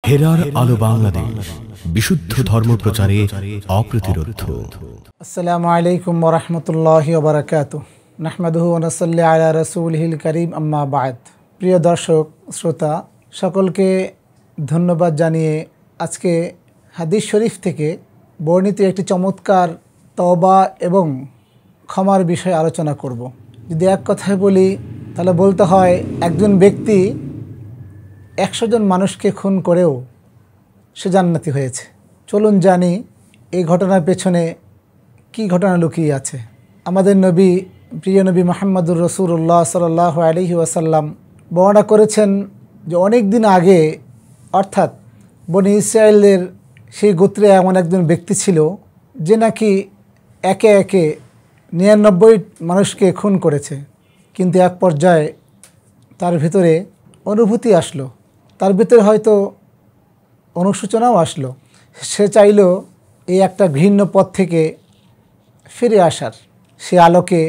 হেরার আলো বাংলাদেশ, বিশুদ্ধ ধর্ম প্রচারে অপ্রতিরোধ্য। আসসালামু আলাইকুম ওয়া রাহমাতুল্লাহি ওয়া বারাকাতুহু। নাহমাদুহু ওয়া নুসাল্লি আলা রাসূলিহিল কারীম, আম্মা বা'দ। প্রিয় দর্শক শ্রোতা, সকলকে ধন্যবাদ জানিয়ে আজকে হাদিস শরীফ থেকে বর্ণিত একটি চমৎকার তওবা এবং ক্ষমার বিষয়ে আলোচনা করব। যদি এক কথায় বলি তাহলে বলতে হয়, একজন ব্যক্তি 100 জন মানুষকে খুন করেও সে জান্নাতি হয়েছে। চলুন জানি এই ঘটনার পেছনে কি ঘটনা লুকিয়ে আছে। আমাদের নবী, প্রিয় নবী মুহাম্মদুর রাসূলুল্লাহ সাল্লাল্লাহু আলাইহি ওয়াসাল্লাম বর্ণনা করেছেন যে অনেক দিন আগে, অর্থাৎ বনি ইসরায়েলের সেই গোত্রে এমন একজন ব্যক্তি ছিল যে নাকি একে একে 99 মানুষকে খুন করেছে। কিন্তু এক পর্যায়ে তার ভিতরে অনুভূতি আসলো, তার ভিতরে হয়তো অনুশোচনাও আসলো। সে চাইল এই একটা ঘৃণ্য পথ থেকে ফিরে আসার। সে আলোকে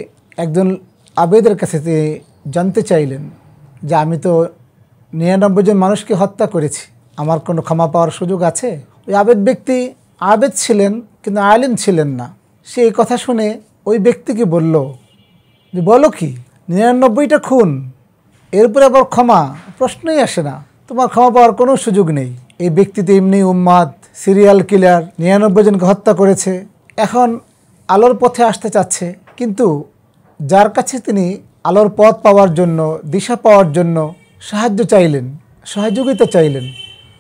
একজন আবেদের কাছে তিনি জানতে চাইলেন যে আমি তো 99 জন মানুষকে হত্যা করেছি, আমার কোনো ক্ষমা পাওয়ার সুযোগ আছে? ওই ব্যক্তি আবেদ ছিলেন কিন্তু আলিম ছিলেন না। সে এই কথা শুনে ওই ব্যক্তিকে বলল যে বলো কি, 99টা খুন, এরপরে আবার ক্ষমা? প্রশ্নই আসে না, তোমার ক্ষমা পাওয়ার কোনো সুযোগ নেই। এই ব্যক্তি তো এমনি উম্মাদ, সিরিয়াল কিলার, 99 জনকে হত্যা করেছে, এখন আলোর পথে আসতে চাচ্ছে। কিন্তু যার কাছে তিনি আলোর পথ পাওয়ার জন্য, দিশা পাওয়ার জন্য সাহায্য চাইলেন, সহযোগিতা চাইলেন,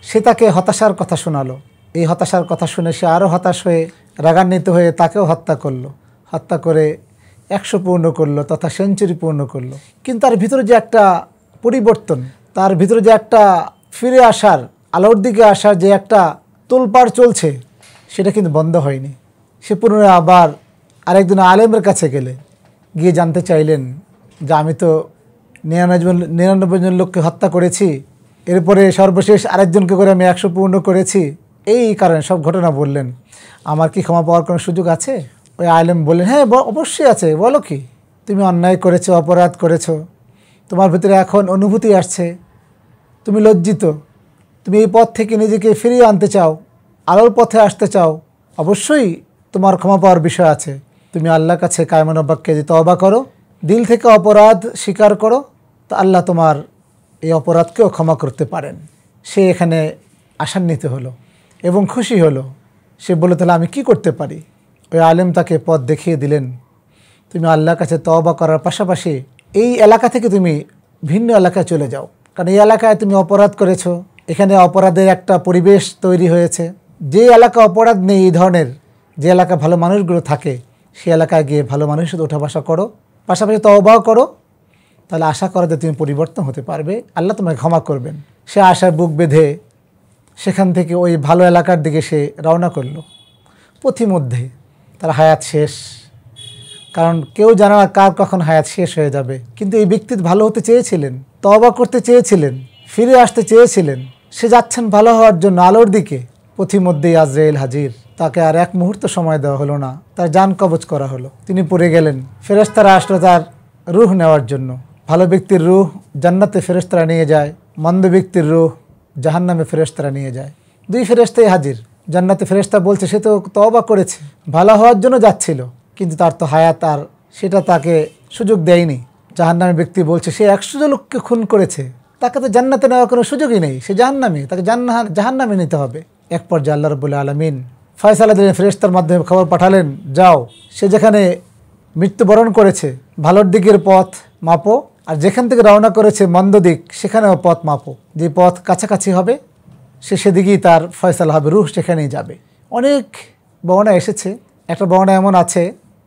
সে তাকে হতাশার কথা শোনালো। এই হতাশার কথা শুনে সে আরও হতাশ হয়ে রাগান্বিত হয়ে তাকেও হত্যা করলো। হত্যা করে 100 পূর্ণ করলো তথা সেঞ্চুরি পূর্ণ করলো। কিন্তু তার ভিতরে যে একটা পরিবর্তন, তার ভিতরে যে একটা ফিরে আসার, আলোর দিকে আসার যে একটা তোলপাড় চলছে, সেটা কিন্তু বন্ধ হয়নি। সে পুনরায় আবার আরেকজন আলেমের কাছে গিয়ে জানতে চাইলেন যে আমি তো 99 জন লোককে হত্যা করেছি, এরপরে সর্বশেষ আরেকজনকে করে আমি 100 পূর্ণ করেছি। এই কারণে সব ঘটনা বললেন। আমার কি ক্ষমা পাওয়ার কোনো সুযোগ আছে? ওই আলেম বললেন, হ্যাঁ অবশ্যই আছে, বলো কি, তুমি অন্যায় করেছো, অপরাধ করেছো, তোমার ভিতরে এখন অনুভূতি আসছে, তুমি লজ্জিত, তুমি এই পথ থেকে নিজেকে ফিরিয়ে আনতে চাও, আলোর পথে আসতে চাও, অবশ্যই তোমার ক্ষমা পাওয়ার বিষয় আছে। তুমি আল্লাহর কাছে কায়মান বাক্যে যে তওবা করো, দিল থেকে অপরাধ স্বীকার করো, তো আল্লাহ তোমার এই অপরাধকেও ক্ষমা করতে পারেন। সে এখানে আশান্বিত হলো এবং খুশি হলো। সে বলল, তাহলে আমি কি করতে পারি? ওই আলেম তাকে পথ দেখিয়ে দিলেন, তুমি আল্লাহর কাছে তওবা করার পাশাপাশি এই এলাকা থেকে তুমি ভিন্ন এলাকায় চলে যাও, কারণ এই এলাকায় তুমি অপরাধ করেছো, এখানে অপরাধের একটা পরিবেশ তৈরি হয়েছে। যে এলাকা অপরাধ নেই এই ধরনের, যে এলাকা ভালো মানুষগুলো থাকে, সেই এলাকায় গিয়ে ভালো মানুষের সাথে ওঠা বসা করো, পাশাপাশি তওবাও করো, তাহলে আশা করো যে তুমি পরিবর্তন হতে পারবে, আল্লাহ তোমাকে ক্ষমা করবেন। সে আশায় বুক বেঁধে সেখান থেকে ওই ভালো এলাকার দিকে সে রওনা করলো। পথিমধ্যে তার হায়াত শেষ, কারণ কেউ জানে না কার কখন হায়াত শেষ হয়ে যাবে। কিন্তু এই ব্যক্তি ভালো হতে চেয়েছিলেন, তওবা করতে চেয়েছিলেন, ফিরে আসতে চেয়েছিলেন। সে যাচ্ছেন ভালো হওয়ার জন্য আলোর দিকে, পথিমধ্যেই আজরাইল হাজির। তাকে আর এক মুহূর্ত সময় দেওয়া হলো না, তার জান কবজ করা হলো। তিনি পড়ে গেলেন। ফেরেশতারা আসলো তার রূহ নেওয়ার জন্য। ভালো ব্যক্তির রূহ জান্নাতে ফেরেশতারা নিয়ে যায়, মন্দ ব্যক্তির রূহ জাহান্নামে ফেরেশতারা নিয়ে যায়। দুই ফেরেশতাই হাজির। জান্নাতে ফেরেশতা বলছে, সে তো তওবা করেছে, ভালো হওয়ার জন্য যাচ্ছিল, কিন্তু তার তো হায়াত আর সেটা তাকে সুযোগ দেয়নি। জাহান্নামের ব্যক্তি বলছে, সে 100 জন লোককে খুন করেছে, তাকে তো জান্নাতে নেওয়ার কোনো সুযোগই নেই, সে জাহান্নামী, তাকে জাহান্নামে নিতে হবে। এক পর্যায়ে আল্লাহ রাব্বুল আলামিন ফয়সালা দিলেন, ফেরেশতার মাধ্যমে খবর পাঠালেন, যাও সে যেখানে মৃত্যুবরণ করেছে ভালোর দিকের পথ মাপো, আর যেখান থেকে রওনা করেছে মন্দ দিক সেখানেও পথ মাপো। যে পথ কাছাকাছি হবে সে সেদিকেই তার ফয়সালা হবে, রূহ সেখানেই যাবে। অনেক বর্ণনা এসেছে। একটা বর্ণনা এমন আছে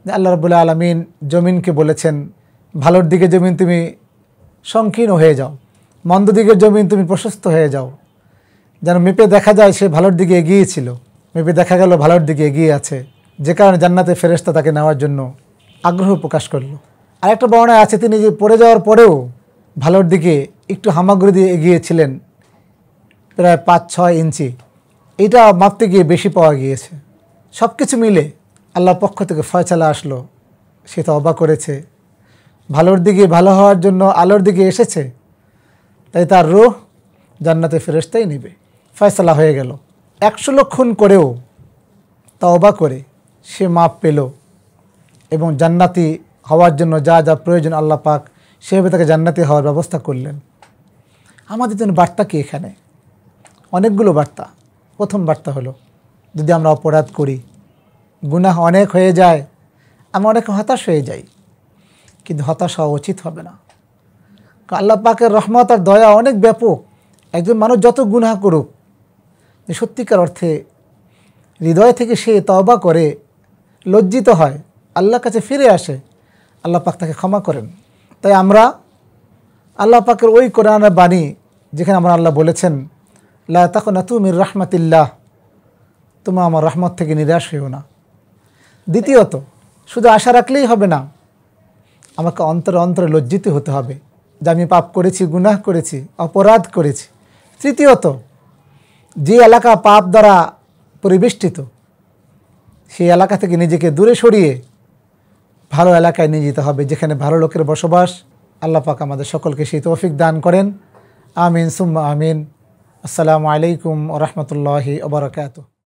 যে আল্লাহ রাব্বুল আলামিন জমিনকে বলেছেন, ভালোর দিকে জমিন তুমি সংকীর্ণ হয়ে যাও, মন্দ দিকের জমিন তুমি প্রশস্ত হয়ে যাও, যেন মেপে দেখা যায় সে ভালোর দিকে এগিয়েছিল, মেপে দেখা গেল ভালোর দিকে এগিয়ে আছে, যে কারণে জান্নাতে ফেরেশতা তাকে নেওয়ার জন্য আগ্রহ প্রকাশ করলো। আরেকটা বর্ণনা আছে, তিনি যে পড়ে যাওয়ার পরেও ভালোর দিকে একটু হামাগুড়ি দিয়ে এগিয়েছিলেন, প্রায় 5-6 ইঞ্চি। এটা মাপতে গিয়ে বেশি পাওয়া গিয়েছে। সব কিছু মিলে আল্লাহর পক্ষ থেকে ফয়সালা আসলো, সে তওবা করেছে, ভালোর দিকে, ভালো হওয়ার জন্য আলোর দিকে এসেছে, তাই তার রূহ জান্নাতে ফেরেশতাই নেবে। ফয়সালা হয়ে গেল। 100 লক্ষ খুন করেও তওবা করে সে মাপ পেল এবং জান্নাতি হওয়ার জন্য যা যা প্রয়োজন আল্লাহ পাক সেভাবে তাকে জান্নাতি হওয়ার ব্যবস্থা করলেন। আমাদের জন্য বার্তা কি এখানে? অনেকগুলো বার্তা। প্রথম বার্তা হলো, যদি আমরা অপরাধ করি, গুনাহ অনেক হয়ে যায়, আমরা অনেক হতাশ হয়ে যাই, কিন্তু হতাশ হওয়া উচিত হবে না। আল্লাহ পাকের রহমত আর দয়া অনেক ব্যাপক। একজন মানুষ যত গুনাহ করুক, যে সত্যিকার অর্থে হৃদয় থেকে সে তওবা করে, লজ্জিত হয়, আল্লাহর কাছে ফিরে আসে, আল্লাহ পাক তাকে ক্ষমা করেন। তাই আমরা আল্লাহ পাকের ওই কোরআনের বাণী যেখানে আমরা আল্লাহ বলেছেন, লা তাকনাতু মির রাহমাতিল্লাহ, তোমরা আমার রহমত থেকে নিরাশ হইও না। দ্বিতীয়ত, শুধু আশা রাখলেই হবে না, আমাকে অন্তরে অন্তরে লজ্জিত হতে হবে যে আমি পাপ করেছি, গুনাহ করেছি, অপরাধ করেছি। তৃতীয়ত, যে এলাকা পাপ দ্বারা পরিবেষ্টিত, সেই এলাকা থেকে নিজেকে দূরে সরিয়ে ভালো এলাকায় নিয়ে যেতে হবে, যেখানে ভালো লোকের বসবাস। আল্লাহ পাক আমাদের সকলকে সেই তৌফিক দান করেন। আমিন সুম্মা আমিন। আসসালামু আলাইকুম ওয়া রাহমাতুল্লাহি ওয়া বারাকাতুহু।